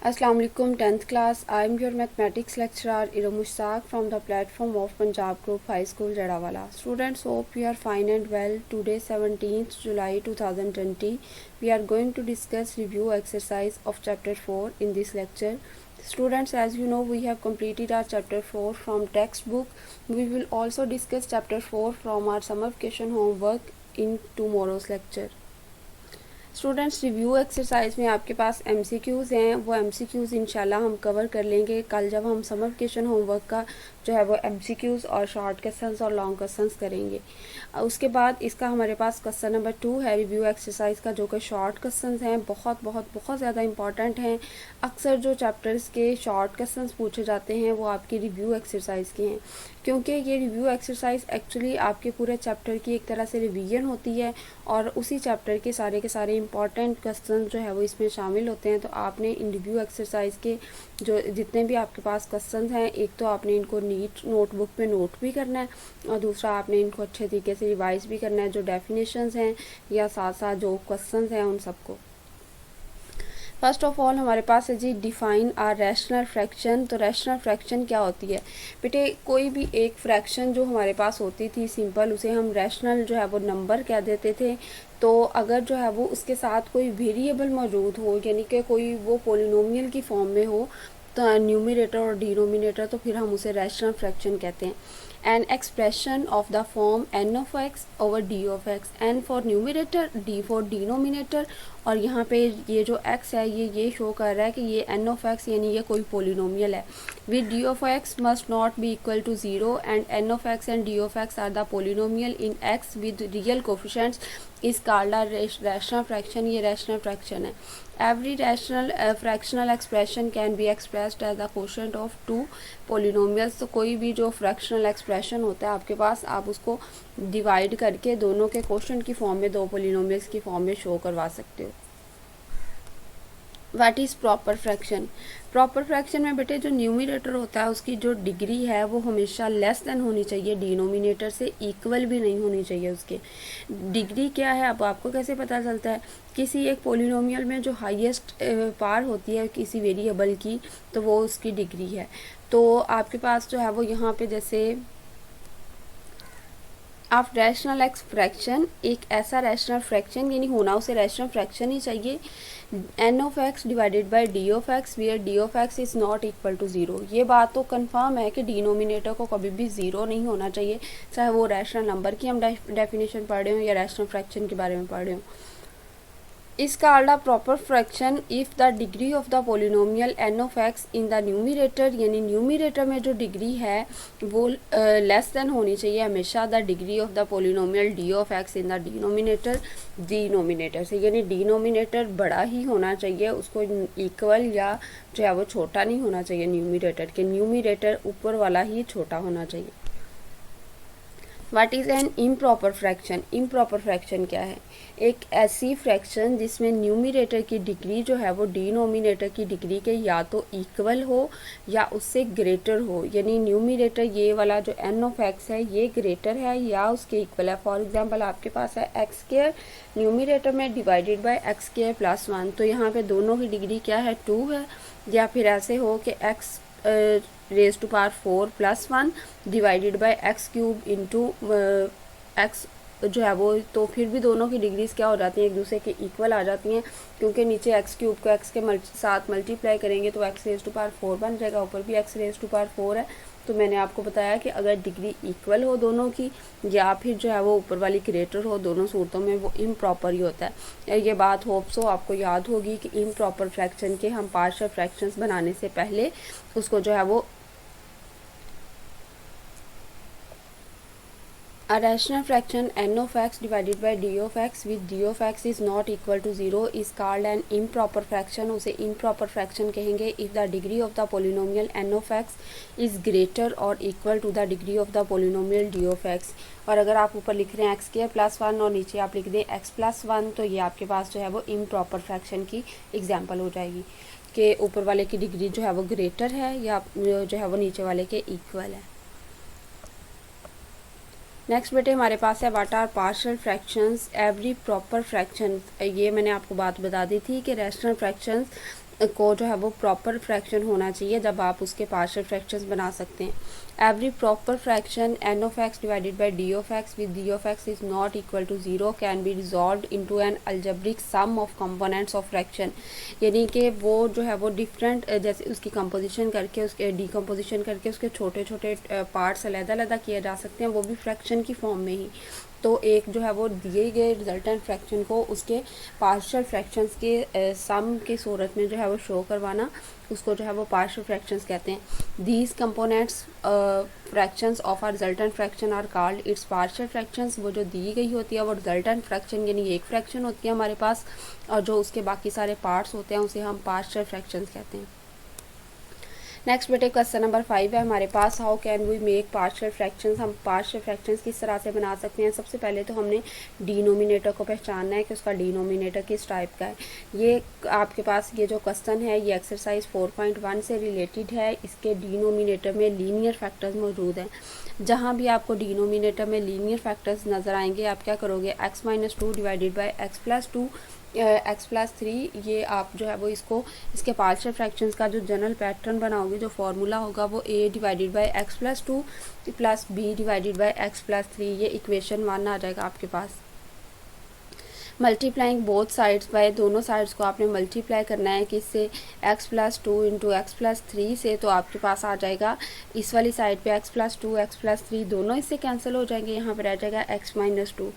Assalamu alaikum 10th class. I am your mathematics lecturer Iram Mushtaq from the platform of Punjab Group High School Jadawala. Students, hope you are fine and well. Today 17th July 2020 we are going to discuss review exercise of chapter 4 in this lecture. Students, as you know, we have completed our chapter 4 from textbook. We will also discuss chapter 4 from our summer vacation homework in tomorrow's lecture. Students, review exercise में आपके पास MCQs हैं, वो MCQs इंशाल्लाह हम cover कर लेंगे कल जब हम समर वेकेशन होमवर्क का जो है वो एमसीक्यूज़ और शॉर्ट क्वेश्चंस और लॉन्ग क्वेश्चंस करेंगे। उसके बाद इसका हमारे पास क्वेश्चन नंबर 2 है रिव्यू एक्सरसाइज का, जो कि शॉर्ट क्वेश्चंस हैं, बहुत ज़्यादा इंपॉर्टेंट हैं। अक्सर जो चैप्टर्स के शॉर्ट क्वेश्चंस पूछे जाते हैं वो आपकी रिव्यू एक्सरसाइज के हैं, क्योंकि ये रिव्यू एक्सरसाइज एक्चुअली आपके पूरे चैप्टर की एक तरह से रिवीजन होती है और उसी चैप्टर के सारे इंपॉर्टेंट क्वेश्चन जो है वो इसमें शामिल होते हैं। तो आपने इन रिव्यू एक्सरसाइज के जो जितने भी आपके पास क्वेश्चन हैं, एक तो आपने इनको नीट नोटबुक पे नोट भी करना है और दूसरा आपने इनको अच्छे तरीके से रिवाइज भी करना है, जो डेफिनेशंस हैं या साथ साथ जो क्वेश्चंस हैं उन सबको। फर्स्ट ऑफ ऑल हमारे पास है जी डिफाइन आर रैशनल फ्रैक्शन। तो रैशनल फ्रैक्शन क्या होती है बेटे? कोई भी एक फ्रैक्शन जो हमारे पास होती थी सिंपल, उसे हम रैशनल जो है वो नंबर कह देते थे। तो अगर जो है वो उसके साथ कोई वेरिएबल मौजूद हो, यानी कि कोई वो पोलिनोमियल की फॉर्म में हो, तो न्यूमरेटर और डिनोमिनेटर, तो फिर हम उसे रैशनल फ्रैक्शन कहते हैं। an expression of the form n of x over d of x, n for numerator, d for denominator। और यहाँ पे ये जो x है ये शो कर रहा है कि ये n of x यानी ये कोई पोलिनोमियल है। with d of x must not be equal to 0 and n of x and d of x are the polynomial in x with real coefficients is called a rational fraction। ये rational fraction है। every rational fractional expression can be expressed as the quotient of two polynomials। तो कोई भी जो fractional expression होता है आपके पास, आप उसको डिवाइड करके दोनों के क्वोशंट की फॉर्म में, दो पोलिनोमियल्स की फॉर्म में शो करवा सकते हो। What is proper fraction? Proper fraction में बेटे जो न्यूमरेटर होता है उसकी जो डिग्री है वो हमेशा लेस देन होनी चाहिए, डिनोमिनेटर से इक्वल भी नहीं होनी चाहिए उसके। डिग्री क्या है अब आपको कैसे पता चलता है? किसी एक पोलिनोमियल में जो हाईएस्ट पार होती है किसी वेरिएबल की, तो वो उसकी डिग्री है। तो आपके पास जो है वो यहाँ पे जैसे आप रैशनल एक्स फ्रैक्शन, एक ऐसा रैशनल फ्रैक्शन यानी होना उसे रैशनल फ्रैक्शन ही चाहिए, n of x divided by d of x where d of x is not equal to 0। ये बात तो कंफर्म है कि डिनोमिनेटर को कभी भी 0 नहीं होना चाहिए, चाहे वो रैशनल नंबर की हम डेफिनेशन पढ़ रहे हो या रैशनल फ्रैक्शन के बारे में पढ़ रहे हो। is called a proper fraction if the degree of the polynomial n of x in the numerator, यानी न्यूमरेटर में जो डिग्री है वो लेस देन होनी चाहिए हमेशा the degree of the polynomial d of x in the denominator, denominator से, यानी डिनोमिनेटर बड़ा ही होना चाहिए, उसको इक्वल या जो है वो छोटा नहीं होना चाहिए न्यूमरेटर के, न्यूमरेटर ऊपर वाला ही छोटा होना चाहिए। What is an improper fraction? Improper fraction क्या है? एक ऐसी फ्रैक्शन जिसमें न्यूमरेटर की डिग्री जो है वो डिनोमिनेटर की डिग्री के या तो इक्वल हो या उससे ग्रेटर हो, यानी न्यूमरेटर ये वाला जो n ऑफ x है ये ग्रेटर है या उसके इक्वल है। फॉर एग्जांपल आपके पास है एक्स स्क्वायर न्यूमरेटर में divided by x square plus 1, तो यहाँ पे दोनों की डिग्री क्या है 2 है। या फिर ऐसे हो कि x raise to power 4 plus 1 divided by x cube into x जो है वो, तो फिर भी दोनों की डिग्रीज क्या हो जाती हैं, एक दूसरे के इक्वल आ जाती हैं, क्योंकि नीचे एक्स क्यूब को एक्स के साथ मल्टीप्लाई करेंगे तो एक्स रेज टू पावर 4 बन जाएगा, ऊपर भी एक्स रेज टू पावर 4 है। तो मैंने आपको बताया कि अगर डिग्री इक्वल हो दोनों की या फिर जो है वो ऊपर वाली ग्रेटर हो, दोनों सूरतों में वो इम्प्रॉपर ही होता है। ये बात होप सो आपको याद होगी कि इम्प्रॉपर फ्रैक्शन के हम पार्शियल फ्रैक्शंस बनाने से पहले उसको जो है वो A rational fraction n of x divided by d of x with d of x is not equal to 0 is called an improper fraction। उसे improper fraction कहेंगे if the degree of the polynomial n of x is greater or equal to the degree of the polynomial d of x। और अगर आप ऊपर लिख रहे हैं x square plus 1 और नीचे आप लिख दें एक्स प्लस 1, तो ये आपके पास जो है वो improper fraction की एग्जाम्पल हो जाएगी कि ऊपर वाले की डिग्री जो है वो ग्रेटर है या जो है वो नीचे वाले के इक्वल है। नेक्स्ट बेटे हमारे पास है what are partial fractions. Every proper fraction, ये मैंने आपको बात बता दी थी कि रैशनल फ्रैक्शंस को जो है वो प्रॉपर फ्रैक्शन होना चाहिए जब आप उसके पार्शियल फ्रैक्शंस बना सकते हैं। Every proper fraction n of x divided by d of x with d of x is not equal to zero can be resolve into an algebraic sum of components of fraction. यानी कि वो जो है वो different जैसे उसकी composition करके उसके डीकम्पोजिशन करके उसके छोटे छोटे पार्ट्स अलग-अलग किए जा सकते हैं, वो भी फ्रैक्शन की फॉर्म में ही। तो एक जो है वो दिए गए रिजल्टेंट फ्रैक्शन को उसके पार्शियल फ्रैक्शंस के सम की सूरत में जो है वो शो करवाना, उसको जो है वो पार्शियल फ्रैक्शंस कहते हैं। These components fractions of are resultant fraction are called its partial fractions. वो जो दी गई होती है वो रिजल्टेंट फ्रैक्शन यानी एक फ्रैक्शन होती है हमारे पास, और जो उसके बाकी सारे पार्ट्स होते हैं उसे हम पार्शियल फ्रैक्शंस कहते हैं। नेक्स्ट बेटे क्वेश्चन नंबर 5 है हमारे पास, how can we make partial fractions. हम पार्शियल फ्रैक्शंस किस तरह से बना सकते हैं। सबसे पहले तो हमने डिनोमिनेटर को पहचानना है कि उसका डिनोमिनेटर किस टाइप का है। ये आपके पास ये जो क्वेश्चन है ये एक्सरसाइज 4.1 से रिलेटेड है। इसके डिनोमिनेटर में लीनियर फैक्टर्स मौजूद हैं। जहाँ भी आपको डिनोमिनेटर में लीनियर फैक्टर्स नज़र आएंगे आप क्या करोगे, x-2 divided by x+2 x+3, ये आप जो है वो इसको इसके पार्शियल फ्रैक्शंस का जो जनरल पैटर्न बनाओगे, जो फार्मूला होगा वो a divided by x+2 plus b divided by x+3, ये इक्वेशन 1 आ जाएगा आपके पास। मल्टीप्लाइंग बोथ साइड्स बाय, दोनों साइड्स को आपने मल्टीप्लाई करना है किससे, x+2 इंटू x+3 से। तो आपके पास आ जाएगा इस वाली साइड पे x+2 x+3 दोनों इससे कैंसिल हो जाएंगे, यहाँ पे रह जाएगा x-2।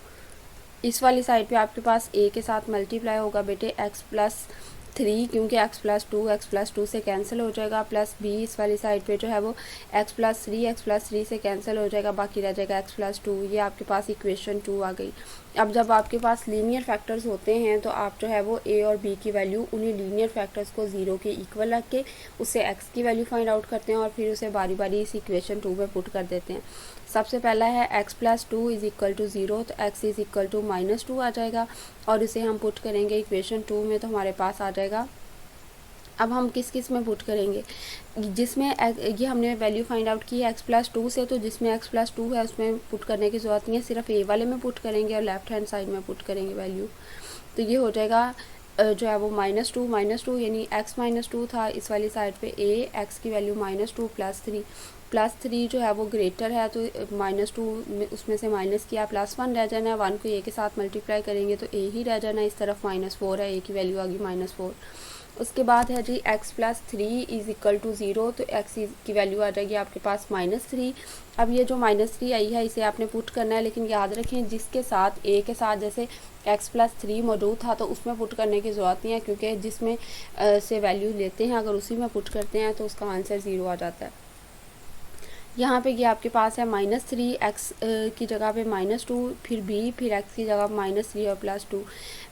इस वाली साइड पे आपके पास a के साथ मल्टीप्लाई होगा बेटे x+3, क्योंकि x+2 से कैंसिल हो जाएगा, प्लस b इस वाली साइड पे जो है वो x+3 से कैंसिल हो जाएगा, बाकी रह जाएगा x+2। ये आपके पास इक्वेशन 2 आ गई। अब जब आपके पास लीनियर फैक्टर्स होते हैं तो आप जो है वो a और b की वैल्यू उन्हीं लीनियर फैक्टर्स को 0 के इक्वल रख के उससे x की वैल्यू फाइंड आउट करते हैं और फिर उसे बारी बारी इस इक्वेशन 2 में पुट कर देते हैं। सबसे पहला है x+2 इज इक्वल टू 0, तो x इज इक्वल टू -2 आ जाएगा और इसे हम पुट करेंगे इक्वेशन 2 में, तो हमारे पास आ जाएगा। अब हम किस किस में पुट करेंगे, जिसमें ये हमने वैल्यू फाइंड आउट की है x+2 से, तो जिसमें x+2 है उसमें पुट करने की ज़रूरत नहीं है, सिर्फ a वाले में पुट करेंगे और लेफ्ट हैंड साइड में पुट करेंगे वैल्यू। तो ये हो जाएगा जो है वो -2 यानी x-2 था इस वाली साइड पे a, x की वैल्यू -2 +3 जो है वो ग्रेटर है, तो -2 उसमें से माइनस किया, +1 रह जाना है, 1 को a के साथ मल्टीप्लाई करेंगे तो a ही रह जाना है, इस तरफ -4 है, a की वैल्यू आ गई -4। उसके बाद है जी x+3 इज इक्वल टू 0, तो x की वैल्यू आ जाएगी आपके पास -3। अब ये जो -3 आई है इसे आपने पुट करना है, लेकिन याद रखें जिसके साथ a के साथ जैसे x+3 मौजूद था तो उसमें पुट करने की ज़रूरत नहीं है, क्योंकि जिसमें से वैल्यू लेते हैं अगर उसी में पुट करते हैं तो उसका आंसर 0 आ जाता है। यहाँ पे ये आपके पास है -3, x की जगह पे -2, फिर b, फिर x की जगह -3 और +2।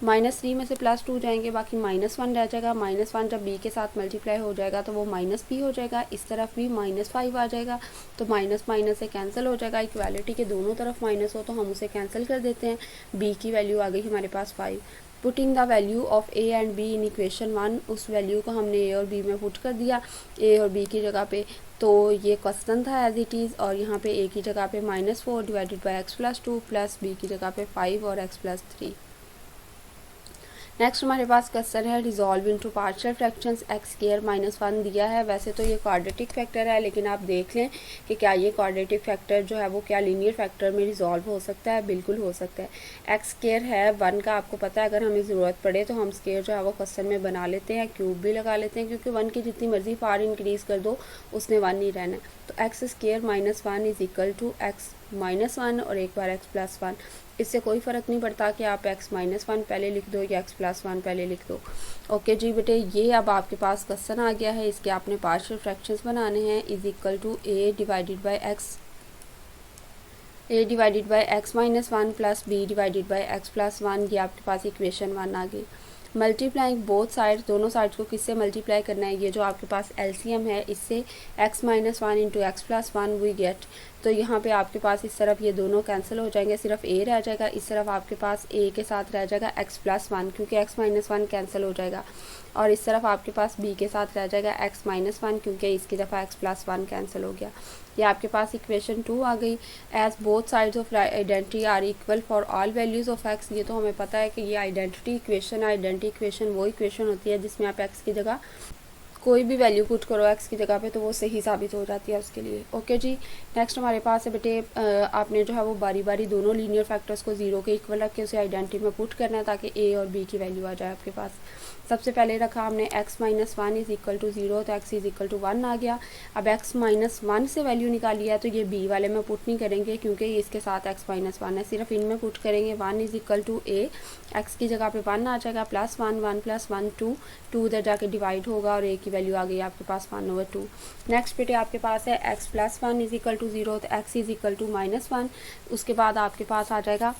-3 में से +2 जाएंगे, बाकी -1 रह जाएगा। -1 जब b के साथ मल्टीप्लाई हो जाएगा तो वो -b हो जाएगा, इस तरफ भी -5 आ जाएगा, तो माइनस से कैंसिल हो जाएगा। इक्वालिटी के दोनों तरफ माइनस हो तो हम उसे कैंसिल कर देते हैं। b की वैल्यू आ गई हमारे पास 5। Putting the value of a and b in equation 1, उस वैल्यू को हमने a और b में पुट कर दिया, a और b की जगह पे। तो ये क्वेश्चन था एज इट इज़, और यहाँ पे a की जगह पे -4 divided by x+2 plus b की जगह पे 5 और x+3। नेक्स्ट हमारे पास क्वेश्चन है resolve into partial fractions x² -1 दिया है। वैसे तो ये क्वाड्रेटिक फैक्टर है, लेकिन आप देख लें कि क्या ये क्वाड्रेटिक फैक्टर जो है वो क्या लीनियर फैक्टर में रिजॉल्व हो सकता है। बिल्कुल हो सकता है। x² है 1 का, आपको पता है अगर हमें ज़रूरत पड़े तो हम स्क्वायर जो है वो क्वेश्चन में बना लेते हैं, क्यूब भी लगा लेते हैं, क्योंकि 1 की जितनी मर्जी पावर इंक्रीज़ कर दो उसने 1 नहीं रहना। तो x² -1 is equal to x-1 और एक बार x+1। इससे कोई फ़र्क नहीं पड़ता कि आप x-1 पहले लिख दो या x+1 पहले लिख दो। ओके जी बेटे, ये अब आपके पास क्वेश्चन आ गया है, इसके आपने पार्शियल फ्रैक्शंस बनाने हैं। Is equal to a divided by x-1 plus b divided by x+1, ये आपके पास इक्वेशन 1 आ गई। मल्टीप्लाइंग बोथ साइड्स, दोनों साइड्स को किससे मल्टीप्लाई करना है, ये जो आपके पास एलसीएम है इससे x-1 into x+1 we get. तो यहाँ पे आपके पास इस तरफ ये दोनों कैंसिल हो जाएंगे, सिर्फ a रह जाएगा, इस तरफ आपके पास a के साथ रह जाएगा x+1, क्योंकि x-1 कैंसिल हो जाएगा। और इस तरफ आपके पास b के साथ रह जाएगा x माइनस 1 क्योंकि इसकी दफ़ा x प्लस 1 कैंसिल हो गया। ये आपके पास इक्वेशन 2 आ गई। As both sides of identity are equal for all values of x, ये तो हमें पता है कि ये आइडेंटिटी इक्वेशन है। आइडेंटिटी इक्वेशन वो इक्वेशन होती है जिसमें आप x की जगह कोई भी वैल्यू पुट करो x की जगह पे तो वो सही साबित हो जाती है उसके लिए। ओके जी, नेक्स्ट हमारे पास है बेटे, आपने जो है वो बारी बारी दोनों लीनियर फैक्टर्स को 0 के इक्वल रख के उसे आइडेंटिटी में पुट करना है ताकि a और b की वैल्यू आ जाए आपके पास। सबसे पहले रखा हमने x minus 1 is equal to 0, तो x इज इक्वल टू 1 आ गया। अब x माइनस 1 से वैल्यू निकाली है तो ये b वाले में पुट नहीं करेंगे क्योंकि इसके साथ x माइनस 1 है, सिर्फ इनमें पुट करेंगे। 1 is equal to a, x की जगह पे 1 आ जाएगा, प्लस 1, 1 प्लस 1 2, 2 उधर जाके डिवाइड होगा और a की वैल्यू आ गई आपके पास 1/2। नेक्स्ट बेटे आपके पास है x plus 1 is equal to 0, तो x is equal to minus 1। उसके बाद आपके पास आ जाएगा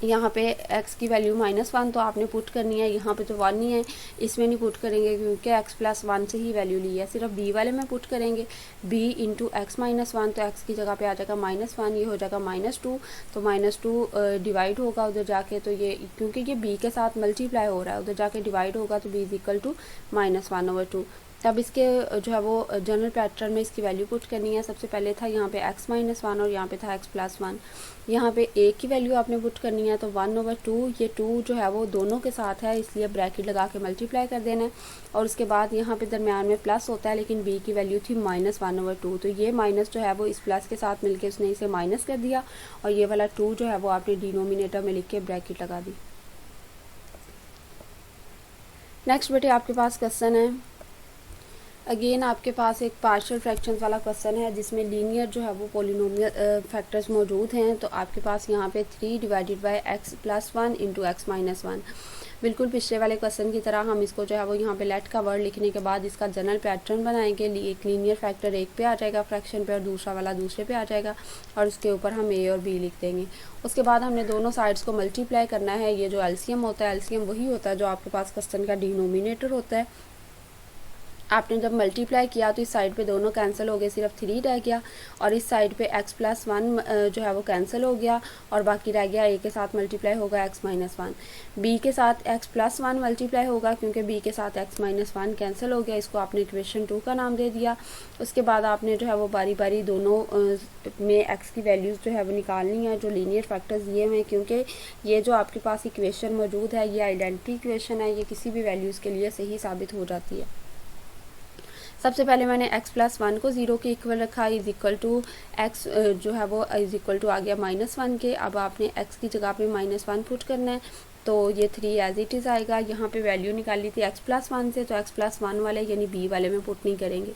यहाँ पे x की वैल्यू -1, तो आपने पुट करनी है। यहाँ पे तो 1 ही है, इसमें नहीं पुट करेंगे क्योंकि x प्लस 1 से ही वैल्यू ली है, सिर्फ b वाले में पुट करेंगे। b इंटू x माइनस 1, तो x की जगह पे आ जाएगा -1, ये हो जाएगा -2, तो -2 डिवाइड होगा उधर जाके, तो ये क्योंकि ये b के साथ मल्टीप्लाई हो रहा है उधर जाके डिवाइड होगा, तो b इज इक्वल टू -1/2। अब इसके जो है वो जनरल पैटर्न में इसकी वैल्यू पुट करनी है। सबसे पहले था यहाँ पे x माइनस 1 और यहाँ पे था x प्लस 1। यहाँ पे a की वैल्यू आपने पुट करनी है, तो 1/2, ये 2 जो है वो दोनों के साथ है इसलिए ब्रैकेट लगा के मल्टीप्लाई कर देना है। और उसके बाद यहाँ पे दरम्यान में प्लस होता है लेकिन b की वैल्यू थी -1/2, तो ये माइनस जो है वो इस प्लस के साथ मिलके उसने इसे माइनस कर दिया और ये वाला 2 जो है वो आपने डिनोमिनेटर में लिख के ब्रैकेट लगा दी। नेक्स्ट बेटे आपके पास क्वेश्चन है, अगेन आपके पास एक पार्शियल फ्रैक्शंस वाला क्वेश्चन है जिसमें लीनियर जो है वो पॉलिनोमियल फैक्टर्स मौजूद हैं। तो आपके पास यहाँ पे 3 divided by x plus 1 into x minus 1। बिल्कुल पिछले वाले क्वेश्चन की तरह हम इसको जो है वो यहाँ पे लेट का वर्ड लिखने के बाद इसका जनरल पैटर्न बनाएंगे। एक लीनियर फैक्टर एक पे आ जाएगा फ्रैक्शन पे और दूसरा वाला दूसरे पे आ जाएगा और उसके ऊपर हम a और b लिख देंगे। उसके बाद हमने दोनों साइड्स को मल्टीप्लाई करना है। ये जो एलसीएम होता है, एलसीएम वही होता है जो आपके पास क्वेश्चन का डिनोमिनेटर होता है। आपने जब मल्टीप्लाई किया तो इस साइड पे दोनों कैंसिल हो गए, सिर्फ 3 रह गया और इस साइड पे x प्लस 1 जो है वो कैंसिल हो गया और बाकी रह गया a के साथ मल्टीप्लाई होगा x माइनस 1, b के साथ x प्लस 1 मल्टीप्लाई होगा क्योंकि b के साथ x माइनस 1 कैंसिल हो गया, इसको आपने इक्वेशन 2 का नाम दे दिया। उसके बाद आपने जो है वो बारी बारी दोनों में x की वैल्यूज़ जो है वो निकालनी है जो लीनियर फैक्टर्स दिए हुए हैं, क्योंकि ये जो आपके पास इक्वेशन मौजूद है ये आइडेंटिटी इक्वेशन है, ये किसी भी वैल्यूज़ के लिए सही साबित हो जाती है। सबसे पहले मैंने x प्लस 1 को 0 के इक्वल रखा, इज इक्वल टू x जो है वो इज इक्वल टू आ गया -1 के। अब आपने x की जगह पे -1 पुट करना है तो ये 3 एज इट इज़ आएगा। यहाँ पे वैल्यू निकाली थी x प्लस 1 से, तो x प्लस 1 वाले यानी b वाले में पुट नहीं करेंगे।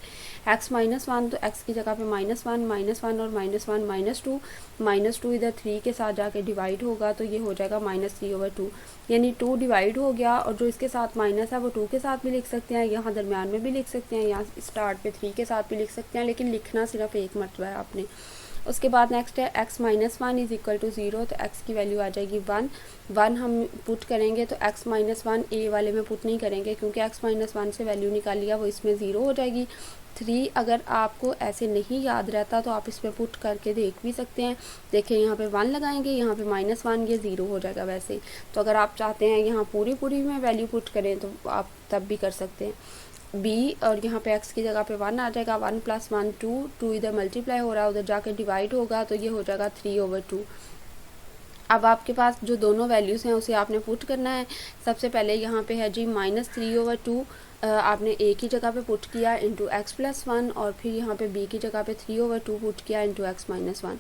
x माइनस 1, तो x की जगह पे -1 और -1 -2 इधर 3 के साथ जाके डिवाइड होगा तो ये हो जाएगा -3/2, यानी 2 डिवाइड हो गया और जो इसके साथ माइनस है वो 2 के साथ भी लिख सकते हैं, यहाँ दरम्यान में भी लिख सकते हैं, यहाँ स्टार्ट पे 3 के साथ भी लिख सकते हैं, लेकिन लिखना सिर्फ एक मरतबा है आपने। उसके बाद नेक्स्ट है x minus 1 is equal to 0, तो x की वैल्यू आ जाएगी 1 हम पुट करेंगे तो x माइनस 1 a वाले में पुट नहीं करेंगे क्योंकि x माइनस 1 से वैल्यू निकाल लिया वो इसमें 0 हो जाएगी। 3 अगर आपको ऐसे नहीं याद रहता तो आप इसमें पुट करके देख भी सकते हैं। देखिए यहाँ पे 1 लगाएंगे, यहाँ पे -1, ये 0 हो जाएगा वैसे। तो अगर आप चाहते हैं यहाँ पूरी में वैल्यू पुट करें तो आप तब भी कर सकते हैं। b और यहाँ पे x की जगह पे 1 आ जाएगा, 1 प्लस 1 2 इधर मल्टीप्लाई हो रहा है उधर जाके डिवाइड होगा तो ये हो जाएगा 3/2। अब आपके पास जो दोनों वैल्यूज़ हैं उसे आपने पुट करना है। सबसे पहले यहाँ पे है जी -3/2 आपने a की जगह पे पुट किया इंटू एक्स प्लस 1 और फिर यहाँ पे b की जगह पे 3/2 पुट किया इंटू एक्स माइनस 1।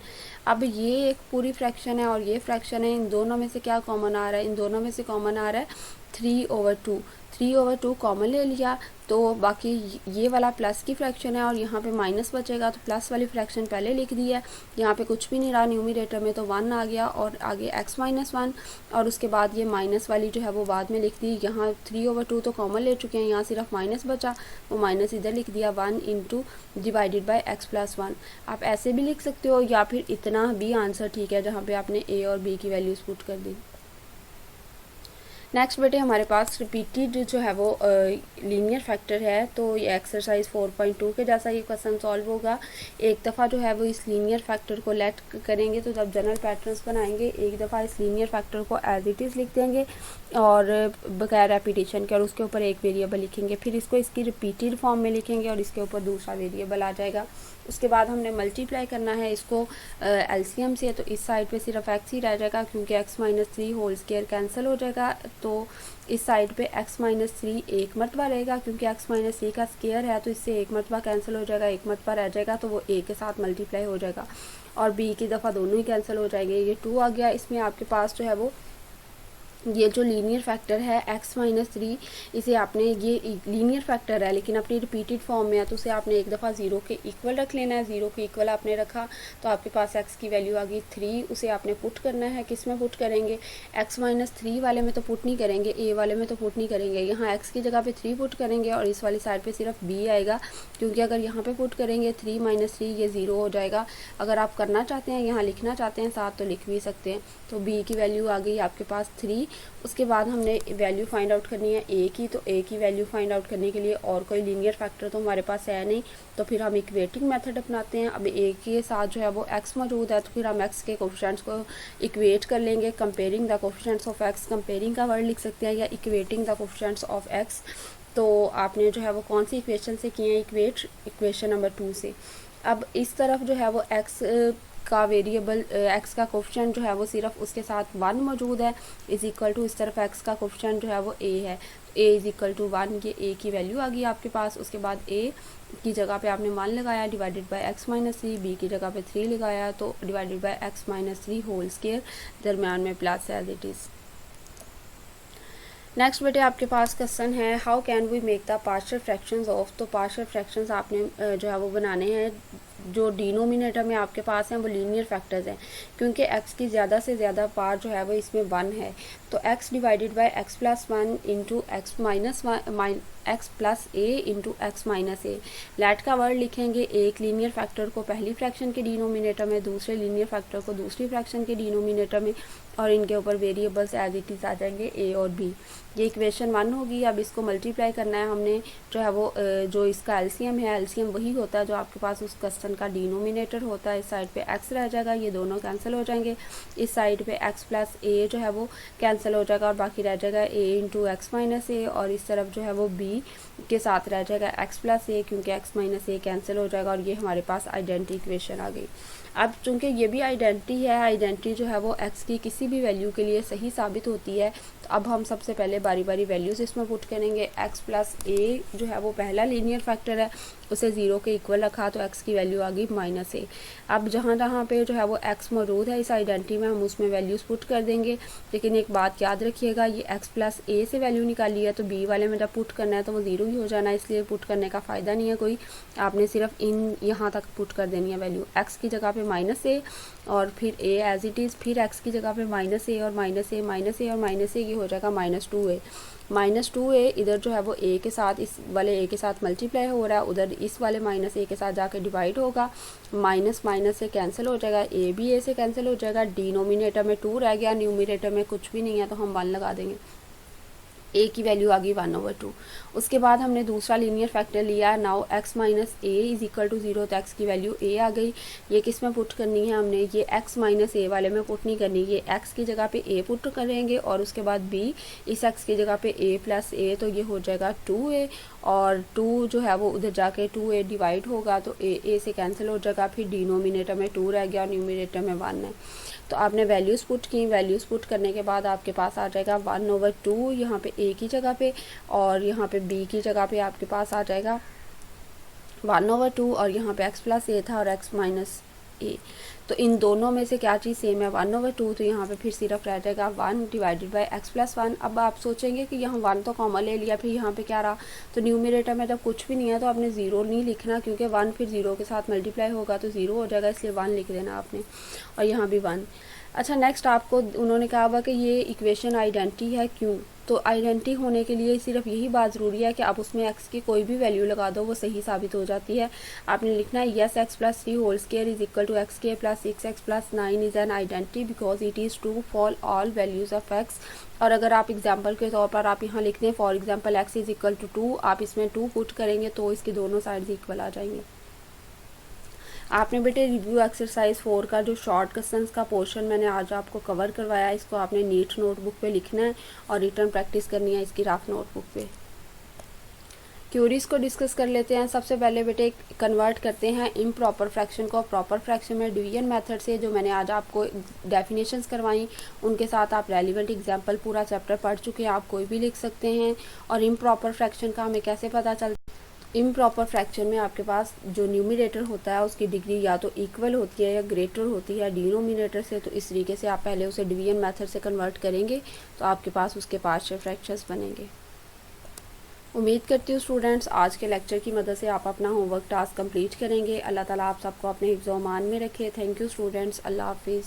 अब ये एक पूरी फ्रैक्शन है और ये फ्रैक्शन है, इन दोनों में से क्या कॉमन आ रहा है? इन दोनों में से कॉमन आ रहा है 3/2 कॉमन ले लिया तो बाकी ये वाला प्लस की फ्रैक्शन है और यहाँ पे माइनस बचेगा तो प्लस वाली फ्रैक्शन पहले लिख दी है, यहाँ पे कुछ भी नहीं रहा न्यूमरेटर में तो 1 आ गया और आगे x माइनस 1 और उसके बाद ये माइनस वाली जो है वो बाद में लिख दी। यहाँ 3/2 तो कॉमन ले चुके हैं, यहाँ सिर्फ माइनस बचा, वो माइनस इधर लिख दिया 1 into divided by x plus 1। आप ऐसे भी लिख सकते हो या फिर इतना भी आंसर ठीक है जहाँ पे आपने a और b की वैल्यूज़ पुट कर दी। नेक्स्ट बेटे हमारे पास रिपीटेड जो है वो लीनियर फैक्टर है, तो ये एक्सरसाइज 4.2 के जैसा ये क्वेश्चन सॉल्व होगा। एक दफ़ा जो है वो इस लीनियर फैक्टर को लेट करेंगे, तो जब जनरल पैटर्न्स बनाएंगे एक दफ़ा इस लीनियर फैक्टर को एज इट इज़ लिख देंगे और बगैर रेपिटेशन के, और उसके ऊपर एक वेरिएबल लिखेंगे, फिर इसको इसकी रिपीटेड फॉर्म में लिखेंगे और इसके ऊपर दूसरा वेरिएबल आ जाएगा। उसके बाद हमने मल्टीप्लाई करना है इसको एलसीएम से, तो इस साइड पे सिर्फ x ही रह जाएगा क्योंकि x-3 होल स्क्वायर कैंसिल हो जाएगा। तो इस साइड पे x-3 एक मरतबा रहेगा क्योंकि x-3 का स्क्वायर है, तो इससे एक मरतबा कैंसिल हो जाएगा, एक मरतबा रह जाएगा, तो वो a के साथ मल्टीप्लाई हो जाएगा और b की दफ़ा दोनों ही कैंसिल हो जाएंगे। ये 2 आ गया। इसमें आपके पास जो है वो ये जो लीनियर फैक्टर है x-3, इसे आपने, ये लीनियर फैक्टर है लेकिन अपनी रिपीटेड फॉर्म में है, तो उसे आपने एक दफ़ा 0 के इक्वल रख लेना है। 0 के इक्वल आपने रखा तो आपके पास x की वैल्यू आ गई 3। उसे आपने पुट करना है, किस में पुट करेंगे, x-3 वाले में तो पुट नहीं करेंगे, a वाले में तो पुट नहीं करेंगे। यहाँ x की जगह पे 3 पुट करेंगे और इस वाली साइड पे सिर्फ b आएगा, क्योंकि अगर यहाँ पे पुट करेंगे 3 - 3 ये 0 हो जाएगा। अगर आप करना चाहते हैं, यहाँ लिखना चाहते हैं साथ, तो लिख भी सकते हैं। तो b की वैल्यू आ गई आपके पास 3। उसके बाद हमने वैल्यू फाइंड आउट करनी है a की, तो a की वैल्यू फाइंड आउट करने के लिए और कोई लीनियर फैक्टर तो हमारे पास है नहीं, तो फिर हम इक्वेटिंग मेथड अपनाते हैं। अब a के साथ जो है वो x मौजूद है, तो फिर हम x के कोफिशिएंट्स को इक्वेट कर लेंगे। Comparing the coefficients of x, comparing का वर्ड लिख सकते हैं, या equating the coefficients of x। तो आपने जो है वो कौन सी इक्वेशन से किए हैं, इक्वेट इक्वेशन नंबर 2 से। अब इस तरफ जो है वो x का वेरिएबल x का कोफिशिएंट जो है वो सिर्फ उसके साथ 1 मौजूद है, इज इक्वल टू इस तरफ x का कोफिशिएंट जो है वो a है, a इज इक्वल टू 1। ये a की वैल्यू आ गई आपके पास। उसके बाद a की जगह पे आपने 1 लगाया डिवाइडेड बाय x-3, b की जगह पे 3 लगाया, तो divided by x-3 whole square, दरम्यान में plus as it is. Next बेटे आपके पास क्वेश्चन है, how can we make the partial fractions of. तो पार्शियल फ्रैक्शंस आपने जो है वो बनाने हैं। जो डिनोमिनेटर में आपके पास हैं वो लीनियर फैक्टर्स हैं, क्योंकि x की ज़्यादा से ज़्यादा पार्ट जो है वो इसमें 1 है, तो x divided by x+1 into x plus a into x-a। लेट का वर्ड लिखेंगे, एक लीनियर फैक्टर को पहली फ्रैक्शन के डिनोमिनेटर में, दूसरे लीनियर फैक्टर को दूसरी फ्रैक्शन के डिनोमिनेटर में, और इनके ऊपर वेरिएबल्स एज इट इज़ आ जाएंगे a और b। ये इक्वेशन 1 होगी। अब इसको मल्टीप्लाई करना है हमने, जो है वो जो इसका एलसीएम है, एलसीएम वही होता है जो आपके पास उस क्वेश्चन का डिनोमिनेटर होता है। इस साइड पे x रह जाएगा, ये दोनों कैंसिल हो जाएंगे। इस साइड पे x प्लस a जो है वो कैंसिल हो जाएगा और बाकी रह जाएगा a इंटू x-a, और इस तरफ जो है वो b के साथ रह जाएगा x प्लस a, क्योंकि x-a कैंसिल हो जाएगा, और ये हमारे पास आइडेंटिटी इक्वेशन आ गई। अब चूंकि ये भी आइडेंटिटी है, आइडेंटिटी जो है वो x की किसी भी वैल्यू के लिए सही साबित होती है, तो अब हम सबसे पहले बारी बारी वैल्यूज़ इसमें पुट करेंगे। x प्लस a जो है वो पहला लीनियर फैक्टर है, उसे 0 के इक्वल रखा, तो x की वैल्यू आ गई -a। अब जहाँ जहाँ पे जो है वो x मौजूद है इस आइडेंटिटी में, हम उसमें वैल्यूज़ पुट कर देंगे। लेकिन एक बात याद रखिएगा, ये x प्लस a से वैल्यू निकाली है, तो b वाले में जब पुट करना है तो वो 0 ही हो जाना है, इसलिए पुट करने का फ़ायदा नहीं है कोई। आपने सिर्फ इन यहाँ तक पुट कर देनी है वैल्यू। x की जगह पे -a और फिर a एज इट इज़, फिर x की जगह पे -a और -a और -a, ये हो जाएगा -2a। -2a इधर जो है वो a के साथ, इस वाले a के साथ मल्टीप्लाई हो रहा है, उधर इस वाले -a के साथ जाके डिवाइड होगा, माइनस माइनस से कैंसिल हो जाएगा, a भी a से कैंसिल हो जाएगा, डिनोमिनेटर में 2 रह गया, न्यूमिनेटर में कुछ भी नहीं है तो हम 1 लगा देंगे। a की वैल्यू आ गई 1/2। उसके बाद हमने दूसरा लीनियर फैक्टर लिया, now x minus a is equal to 0, तो x की वैल्यू a आ गई। ये किस में पुट करनी है हमने, ये x माइनस a वाले में पुट नहीं करनी, ये x की जगह पे a पुट करेंगे और उसके बाद b इस x की जगह पे a प्लस a, तो ये हो जाएगा 2a, और 2 जो है वो उधर जाके 2a डिवाइड होगा तो a से कैंसिल हो जाएगा, फिर डिनोमिनेटर में 2 रह गया और न्यूमिनेटर में 1 है। तो आपने वैल्यूज़ पुट की, वैल्यूज़ पुट करने के बाद आपके पास आ जाएगा 1/2 यहाँ पे a की जगह पे, और यहाँ पे b की जगह पे आपके पास आ जाएगा 1/2, और यहाँ पे x प्लस a था और x माइनस a। तो इन दोनों में से क्या चीज़ सेम है, 1/2, तो यहाँ पे फिर सिर्फ रह जाएगा 1 डिवाइडेड बाय x प्लस 1। अब आप सोचेंगे कि यहाँ 1 तो कॉमन ले लिया, फिर यहाँ पे क्या रहा, तो न्यूमिनेटर में जब कुछ भी नहीं है तो आपने 0 नहीं लिखना, क्योंकि 1 फिर 0 के साथ मल्टीप्लाई होगा तो 0 हो जाएगा, इसलिए 1 लिख देना आपने, और यहाँ भी 1। अच्छा, नेक्स्ट आपको उन्होंने कहा हुआ कि ये इक्वेशन आइडेंटिटी है, क्यों, तो आइडेंटिटी होने के लिए सिर्फ यही बात ज़रूरी है कि आप उसमें एक्स की कोई भी वैल्यू लगा दो, वो सही साबित हो जाती है। आपने लिखना है yes x plus 3 whole square is equal to x के plus 6x plus 9 is an identity because it is true for all values of x. और अगर आप एग्जाम्पल के तौर पर आप यहाँ लिखते हैं for example x is equal to 2, आप इसमें 2 पुट करेंगे तो इसकी दोनों साइड्स इक्वल आ जाएंगे। आपने बेटे रिव्यू एक्सरसाइज 4 का जो शॉर्ट क्वेश्चंस का पोर्शन मैंने आज आपको कवर करवाया, इसको आपने नीट नोटबुक पे लिखना है और रिटर्न प्रैक्टिस करनी है इसकी रफ नोटबुक पे। क्यूरीज को डिस्कस कर लेते हैं। सबसे पहले बेटे कन्वर्ट करते हैं इम्प्रॉपर फ्रैक्शन को प्रॉपर फ्रैक्शन में डिवीजन मेथड से। जो मैंने आज आपको डेफिनेशंस करवाई उनके साथ आप रेलिवेंट एग्जांपल पूरा चैप्टर पढ़ चुके हैं, आप कोई भी लिख सकते हैं। और इम्प्रॉपर फ्रैक्शन का हमें कैसे पता चलता है? इम्प्रॉपर फ्रैक्शन में आपके पास जो न्यूमिनेटर होता है उसकी डिग्री या तो इक्वल होती है या ग्रेटर होती है डिनोमिनेटर से। तो इस तरीके से आप पहले उसे डिवीजन मेथड से कन्वर्ट करेंगे तो आपके पास उसके पार्शियल फ्रैक्शंस बनेंगे। उम्मीद करती हूँ स्टूडेंट्स आज के लेक्चर की मदद से आप अपना होमवर्क टास्क कंप्लीट करेंगे। अल्लाह ताला आप सबको अपने हिफ्ज़-ओ-मान में रखे। Thank you students. अल्लाह हाफिज़।